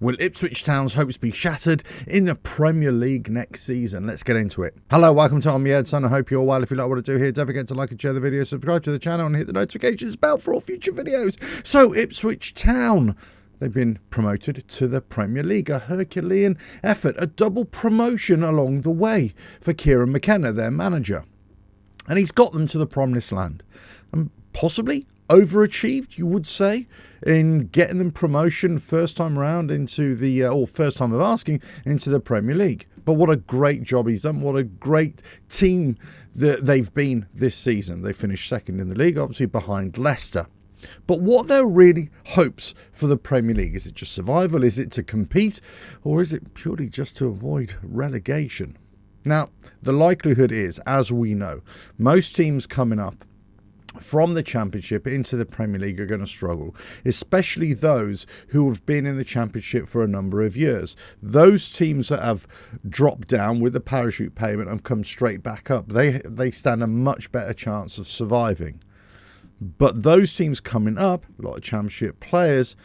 Will Ipswich Town's hopes be shattered in the Premier League next season? Let's get into it. Hello, welcome to I'm Your Son. I hope you're well. If you like what I do here, don't forget to like and share the video, subscribe to the channel and hit the notifications bell for all future videos. So, Ipswich Town, they've been promoted to the Premier League. A Herculean effort, a double promotion along the way for Kieran McKenna, their manager. And he's got them to the promised land. And possibly overachieved, you would say, in getting them promotion first time around into the, or first time of asking, into the Premier League. But what a great job he's done. What a great team that they've been this season. They finished second in the league, obviously behind Leicester. But what are their really hopes for the Premier League? Is it just survival? Is it to compete? Or is it purely just to avoid relegation? Now, the likelihood is, as we know, most teams coming up from the Championship into the Premier League are going to struggle, especially those who have been in the Championship for a number of years. Those teams that have dropped down with the parachute payment and come straight back up, they stand a much better chance of surviving. But those teams coming up, a lot of Championship players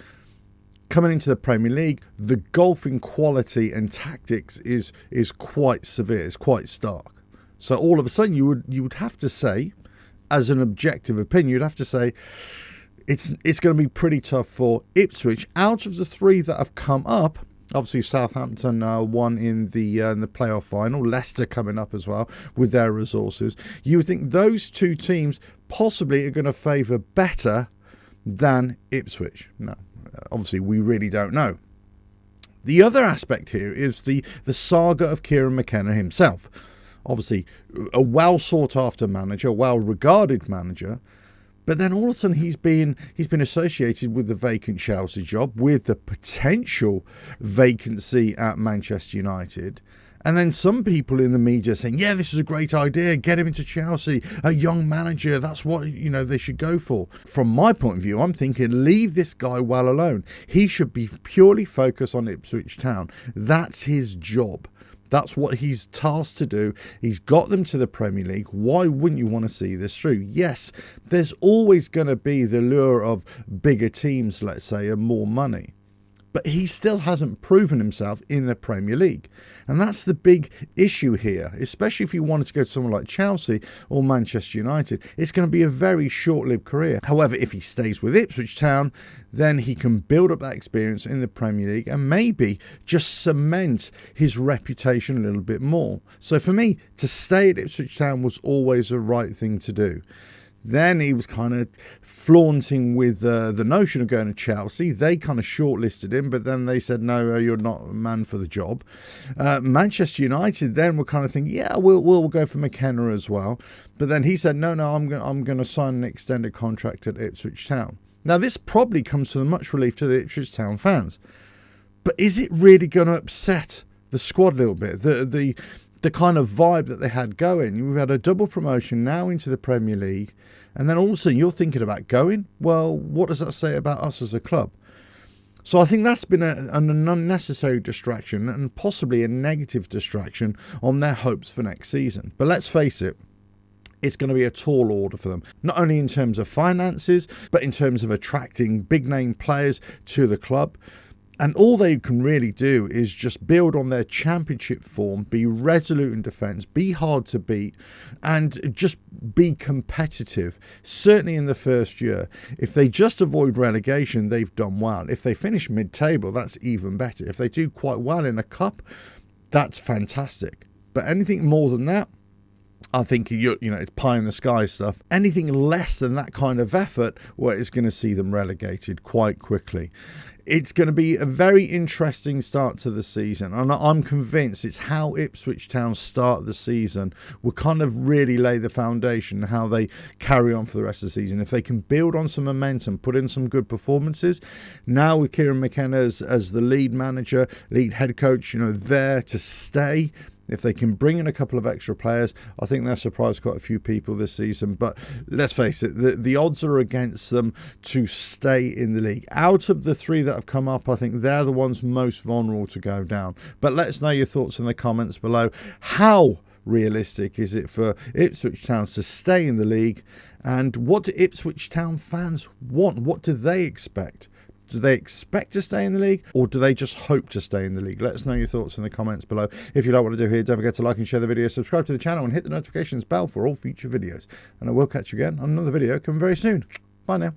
coming into the Premier League, the gulf in quality and tactics is quite severe, it's quite stark. So all of a sudden you would have to say, as an objective opinion, you'd have to say it's going to be pretty tough for Ipswich. Out of the three that have come up, obviously Southampton won in the playoff final, Leicester coming up as well with their resources. You would think those two teams possibly are going to favour better than Ipswich. No, obviously we really don't know. The other aspect here is the saga of Kieran McKenna himself. Obviously, a well-sought-after manager, a well-regarded manager, but then all of a sudden he's been associated with the vacant Chelsea job, with the potential vacancy at Manchester United, and then some people in the media saying, yeah, this is a great idea, get him into Chelsea, a young manager, that's what, they should go for. From my point of view, I'm thinking, leave this guy well alone. He should be purely focused on Ipswich Town. That's his job. That's what he's tasked to do. He's got them to the Premier League. Why wouldn't you want to see this through? Yes, there's always going to be the lure of bigger teams, let's say, and more money. But he still hasn't proven himself in the Premier League. And that's the big issue here, especially if you wanted to go to someone like Chelsea or Manchester United. It's going to be a very short-lived career. However, if he stays with Ipswich Town, then he can build up that experience in the Premier League and maybe just cement his reputation a little bit more. So for me, to stay at Ipswich Town was always the right thing to do. Then he was kind of flaunting with the notion of going to Chelsea. They kind of shortlisted him, but then they said, no, you're not a man for the job. Manchester United then were kind of thinking, yeah, we'll go for McKenna as well. But then he said, no, I'm going to sign an extended contract at Ipswich Town. Now, this probably comes to much relief to the Ipswich Town fans. But is it really going to upset the squad a little bit? The kind of vibe that they had going. We've had a double promotion now into the Premier League, and then all of a sudden you're thinking about going. Well, what does that say about us as a club? So I think that's been an unnecessary distraction and possibly a negative distraction on their hopes for next season. But let's face it, it's going to be a tall order for them, not only in terms of finances, but in terms of attracting big name players to the club. And all they can really do is just build on their Championship form, be resolute in defence, be hard to beat, and just be competitive. Certainly in the first year. If they just avoid relegation, they've done well. If they finish mid-table, that's even better. If they do quite well in a cup, that's fantastic. But anything more than that, I think, it's pie in the sky stuff. Anything less than that kind of effort, well, it's going to see them relegated quite quickly. It's going to be a very interesting start to the season, and I'm convinced it's how Ipswich Town start the season will kind of really lay the foundation, how they carry on for the rest of the season. If they can build on some momentum, put in some good performances, now with Kieran McKenna as the lead manager, lead head coach, there to stay. If they can bring in a couple of extra players, I think they'll surprise quite a few people this season. But let's face it, the odds are against them to stay in the league. Out of the three that have come up, I think they're the ones most vulnerable to go down. But let us know your thoughts in the comments below. How realistic is it for Ipswich Town to stay in the league? And what do Ipswich Town fans want? What do they expect? Do they expect to stay in the league, or do they just hope to stay in the league? Let us know your thoughts in the comments below. If you like what I do here, don't forget to like and share the video, subscribe to the channel, and hit the notifications bell for all future videos. And I will catch you again on another video coming very soon. Bye now.